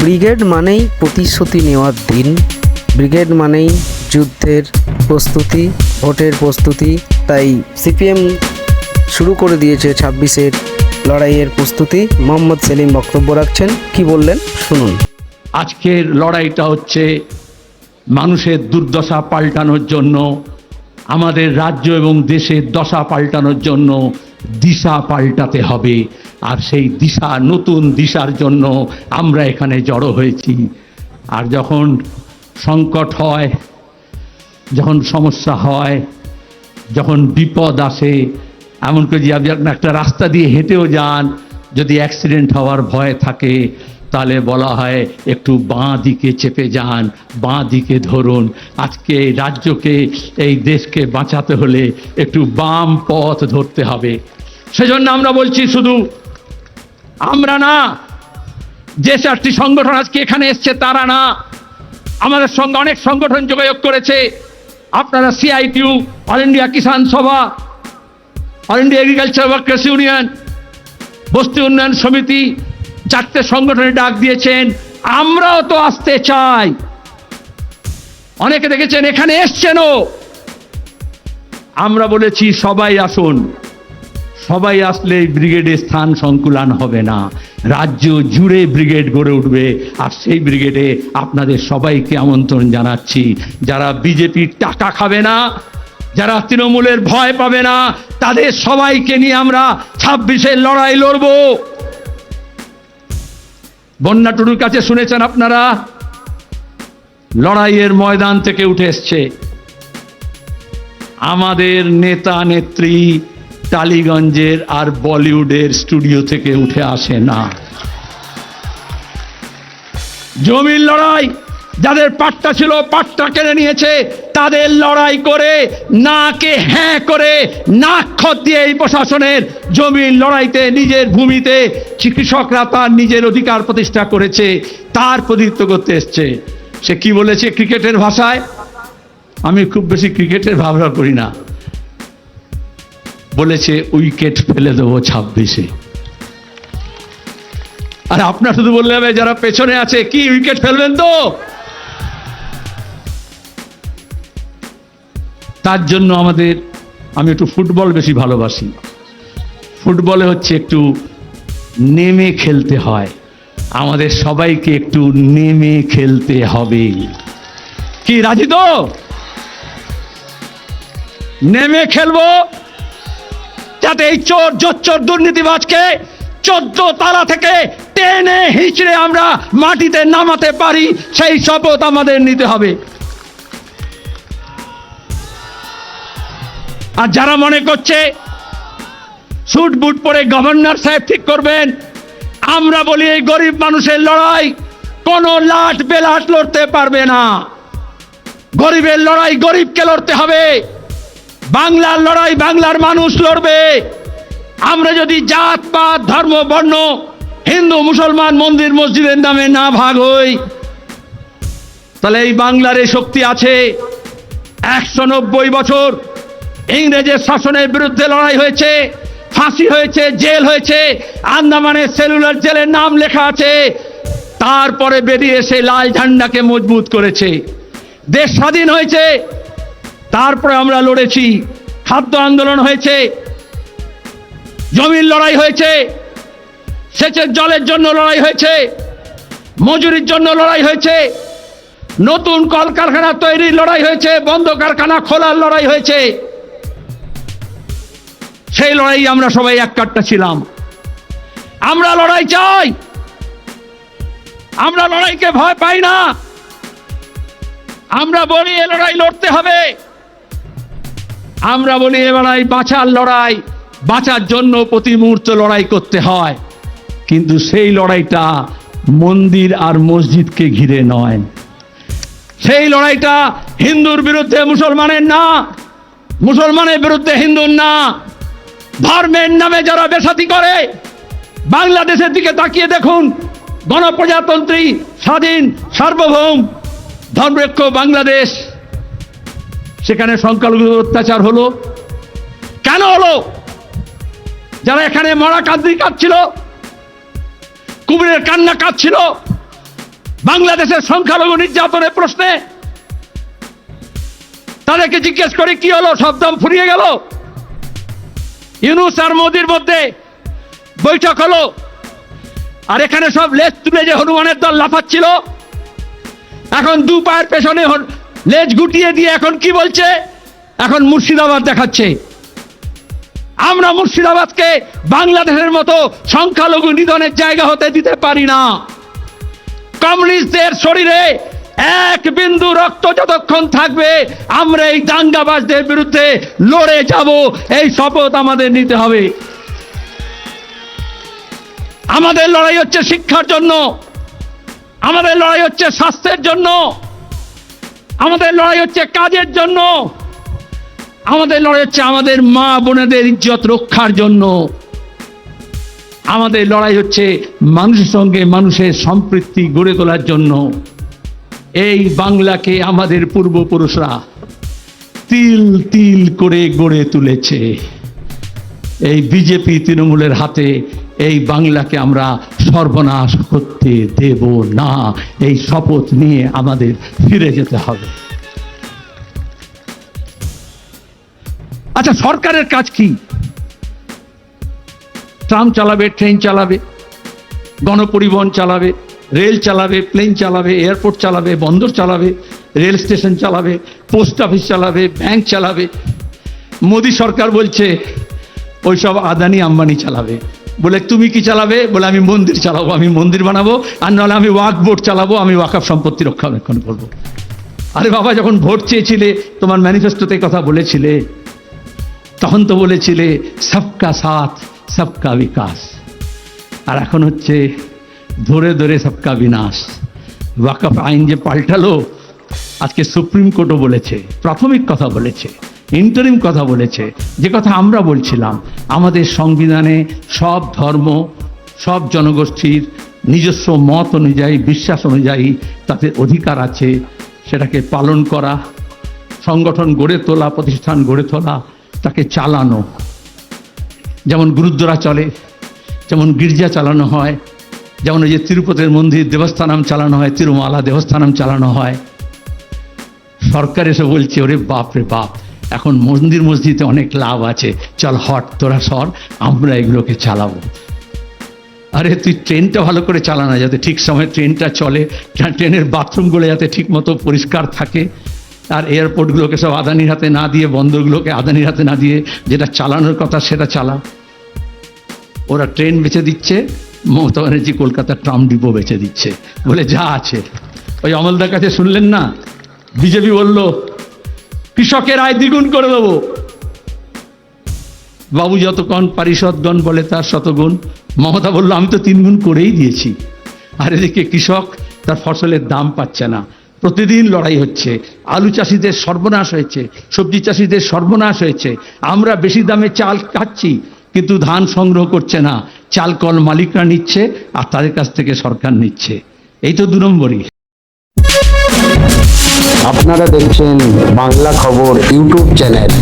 Brigade মানেই প্রতিশ্রুতি নেওয়ার দিন, ব্রিগেড মানেই যুদ্ধের প্রস্তুতি, ভোটের প্রস্তুতি। তাই সিপিএম শুরু করে দিয়েছে 26-এর লড়াইয়ের প্রস্তুতি। মোহাম্মদ সেলিম বক্তব্য রাখছেন, কি বললেন শুনুন। আজকের লড়াইটা হচ্ছে মানুষের দুর্দশা পাল্টানোর জন্য, আমাদের রাজ্য এবং দেশের দশা পাল্টানোর জন্য দিশা পাল্টাতে হবে। আর সেই দিশা, নতুন দিশার জন্য আমরা এখানে জড়ো হয়েছি। আর যখন সংকট হয়, যখন সমস্যা হয়, যখন বিপদ আসে, এমনকি যদি আপনি একটা রাস্তা দিয়ে হেঁটেও যান, যদি অ্যাক্সিডেন্ট হওয়ার ভয় থাকে, তাহলে বলা হয় একটু বাঁ দিকে চেপে যান, বাঁ দিকে ধরুন। আজকে এই রাজ্যকে, এই দেশকে বাঁচাতে হলে একটু বাম পথ ধরতে হবে। সেজন্য আমরা বলছি, শুধু আমরা না, যে চারটি সংগঠন আজকে এখানে এসছে তারা না, আমাদের সঙ্গে অনেক সংগঠন যোগাযোগ করেছে। আপনারা সিআইটিউ, অল ইন্ডিয়া কিষাণ সভা, all India agriculture workers union, বস্তি উন্নয়ন সমিতি, চারটে সংগঠনে ডাক দিয়েছেন। আমরাও তো আসতে চাই। অনেকে দেখেছেন এখানে এসছেনও। আমরা বলেছি সবাই আসুন। সবাই আসলে ব্রিগেডে স্থান সংকুলান হবে না, রাজ্য জুড়ে ব্রিগেড গড়ে উঠবে। আর সেই ব্রিগেডে আপনাদের সবাইকে আমন্ত্রণ জানাচ্ছি। যারা বিজেপির টাকা খাবে না, যারা তৃণমূলের ভয় পাবে না, তাদের সবাইকে নিয়ে আমরা 26-এর লড়াই লড়ব। বন্যা টুডুর কাছে শুনেছেন আপনারা, লড়াইয়ের ময়দান থেকে উঠে এসছে। আমাদের নেতা নেত্রী টালিগঞ্জের আর বলিউডের স্টুডিও থেকে উঠে আসে না। জমির লড়াই, যাদের পাট্টা ছিল পাট্টা কেড়ে নিয়েছে, তাদের লড়াই করে নাকে হ্যাঁ করে নাক খত দিয়ে এই প্রশাসনের জমির লড়াইতে, নিজের ভূমিতে কৃষকরা তার নিজের অধিকার প্রতিষ্ঠা করেছে, তার প্রতিনিধিত্ব করতে এসছে। সে কি বলেছে ক্রিকেটের ভাষায়? আমি খুব বেশি ক্রিকেটের ভাবনা করি না। বলেছে উইকেট ফেলে দেবো 26-এ। আর আপনার শুধু বললে হবে, যারা পেছনে আছে, কি উইকেট ফেলবেন তো? তার জন্য আমি একটু ফুটবল বেশি ভালোবাসি। ফুটবলে হচ্ছে একটু নেমে খেলতে হয়। আমাদের সবাইকে একটু নেমে খেলতে হবে। কি রাজি তো? নেমে খেলবো, যাতে এই চোর জোচ্চোর দুর্নীতিবাজকে 14 তালা থেকে টেনে হিঁচড়ে আমরা মাটিতে নামাতে পারি, সেই শপথ আমাদের নিতে হবে। আর যারা মনে করছে স্যুট বুট পরে গভর্নর সাহেব ঠিক করবেন, আমরা বলি এই গরিব মানুষের লড়াই কোনো লাট বেলাট লড়তে পারবে না। গরিবের লড়াই গরিবকে লড়তে হবে। বাংলার লড়াই বাংলার মানুষ লড়বে। আমরা যদি জাত পাত ধর্ম বর্ণ, হিন্দু মুসলমান, মন্দির মসজিদের নামে না ভাগ হই, তাহলে এই বাংলার এই শক্তি আছে। 190 বছর ইংরেজের শাসনের বিরুদ্ধে লড়াই হয়েছে, ফাঁসি হয়েছে, জেল হয়েছে, আন্দামানের সেলুলার জেলের নাম লেখা আছে। তারপরে বেরিয়ে এসে লাল ঝান্ডাকে মজবুত করেছে। দেশ স্বাধীন হয়েছে, তারপরে আমরা লড়েছি। খাদ্য আন্দোলন হয়েছে, জমির লড়াই হয়েছে, সেচের জলের জন্য লড়াই হয়েছে, মজুরির জন্য লড়াই হয়েছে, নতুন কলকারখানা তৈরির লড়াই হয়েছে, বন্ধ কারখানা খোলার লড়াই হয়েছে। সেই লড়াই আমরা সবাই এক কাট্টা ছিলাম। আমরা লড়াই চাই, আমরা লড়াইকে ভয় পাই না। আমরা বলি এ লড়াই লড়তে হবে। আমরা বলি এ লড়াই বাঁচার লড়াই, বাঁচার জন্য প্রতি মুহূর্তে লড়াই করতে হয়। কিন্তু সেই লড়াইটা মন্দির আর মসজিদকে ঘিরে নয়। সেই লড়াইটা হিন্দুর বিরুদ্ধে মুসলমানের না, মুসলমানের বিরুদ্ধে হিন্দুর না। ধর্মের নামে যারা বেসাতি করে, বাংলাদেশের দিকে তাকিয়ে দেখুন। গণপ্রজাতন্ত্রী, স্বাধীন, সার্বভৌম, ধর্মনিরপেক্ষ বাংলাদেশ, সেখানে সংখ্যালঘুদের অত্যাচার হলো কেন হলো? যারা এখানে মরা কাঁদছিল, কুমিরের কান্না কাঁদছিল, বাংলাদেশের সংখ্যালঘু নির্যাতনের প্রশ্নে তাদেরকে জিজ্ঞেস করে কি হলো, সব দম ফুরিয়ে গেল? ইউনূস আর মোদির মধ্যে বৈঠক হলো, আর এখানে সব লেজ তুলে যে হনুমানের দল লাফাচ্ছিল, এখন দু পায়ের পেছনে লেজ গুটিয়ে দিয়ে এখন কি বলছে? এখন মুর্শিদাবাদ দেখাচ্ছে। আমরা মুর্শিদাবাদকে বাংলাদেশের মতো সংখ্যালঘু নিধনের জায়গা হতে দিতে পারি না। কমিউনিস্টদের শরীরে এক বিন্দু রক্ত যতক্ষণ থাকবে আমরা এই দাঙ্গাবাজদের বিরুদ্ধে লড়ে যাব, এই শপথ আমাদের নিতে হবে। আমাদের লড়াই হচ্ছে শিক্ষার জন্য, আমাদের লড়াই হচ্ছে স্বাস্থ্যের জন্য, আমাদের লড়াই হচ্ছে কাজের জন্য, আমাদের লড়াই হচ্ছে আমাদের মা বোনেদের ইজ্জত রক্ষার জন্য, আমাদের লড়াই হচ্ছে মানুষের সঙ্গে মানুষের সম্পৃক্তি গড়ে তোলার জন্য। এই বাংলাকে আমাদের পূর্বপুরুষরা তিল তিল করে গড়ে তুলেছে। এই বিজেপি তৃণমূলের হাতে এই বাংলাকে আমরা সর্বনাশ করতে দেব না। এই শপথ নিয়ে আমাদের ফিরে যেতে হবে। আচ্ছা, সরকারের কাজ কি? ট্রাম চালাবে, ট্রেন চালাবে, গণপরিবহন চালাবে, রেল চালাবে, প্লেন চালাবে, এয়ারপোর্ট চালাবে, বন্দর চালাবে, রেল স্টেশন চালাবে, পোস্ট অফিস চালাবে, ব্যাংক চালাবে। মোদী সরকার বলছে ওইসব আদানি আম্বানি চালাবে। বলে তুমি কি চালাবে? বলে আমি মন্দির চালাবো, আমি মন্দির বানাবো, আর নাহলে আমি ওয়াকফ বোর্ড চালাবো, আমি ওয়াকফ সম্পত্তি রক্ষণাবেক্ষণ করবো। আরে বাবা, যখন ভোট চেয়েছিলে তোমার ম্যানিফেস্টোতে কথা বলেছিলে, তখন তো বলেছিলে সবকা সাথ সবকা বিকাশ, আর এখন হচ্ছে ধরে ধরে সবকা বিনাশ। ওয়াকফ আইন যে পাল্টালো, আজকে সুপ্রিম কোর্টও বলেছে, প্রাথমিক কথা বলেছে, ইন্টারিম কথা বলেছে, যে কথা আমরা বলছিলাম, আমাদের সংবিধানে সব ধর্ম, সব জনগোষ্ঠীর নিজস্ব মত অনুযায়ী, বিশ্বাস অনুযায়ী তাদের অধিকার আছে, সেটাকে পালন করা, সংগঠন গড়ে তোলা, প্রতিষ্ঠান গড়ে তোলা, তাকে চালানো। যেমন গুরুদ্বারা চলে, যেমন গির্জা চালানো হয়, যেমন ওই যে তিরুপতির মন্দির দেবস্থানম চালানো হয়, তিরুমালা দেবস্থানম চালানো হয়। সরকার এসে বলছে ওরে বাপ রে বাপ, এখন মন্দির মসজিদে অনেক লাভ আছে, চল হট তোরা সর, আমরা এগুলোকে চালাবো। আরে তুই ট্রেনটা ভালো করে চালা না, যাতে ঠিক সময় ট্রেনটা চলে, ট্রেনের বাথরুমগুলো যাতে ঠিক মতো পরিষ্কার থাকে, আর এয়ারপোর্টগুলোকে সব আদানির হাতে না দিয়ে, বন্দরগুলোকে আদানির হাতে না দিয়ে যেটা চালানোর কথা সেটা চালা। ওরা ট্রেন বেচে দিচ্ছে, মমতা ব্যানার্জি কলকাতার ট্রাম ডিপো বেচে দিচ্ছে, বলে যা আছে। ওই অমলদার কাছে শুনলেন না, বিজেপি বলল কৃষকের আয় দ্বিগুণ করে দেবো। বাবু যতক্ষণ পারিষদগণ বলে তার শতগুণ, মমতা বলল আমি তো 3 গুণ করেই দিয়েছি। আর এদিকে কৃষক তার ফসলের দাম পাচ্ছে না, প্রতিদিন লড়াই হচ্ছে। আলু চাষিদের সর্বনাশ হয়েছে, সবজি চাষিদের সর্বনাশ হয়েছে। আমরা বেশি দামে চাল খাচ্ছি, কিন্তু ধান সংগ্রহ করছে না, চাল কল মালিকরা নিচ্ছে, আর তাদের কাছ থেকে সরকার নিচ্ছে। এই তো 2 নম্বরই। আপনারা দেখছেন বাংলা খবর ইউটিউব চ্যানেল।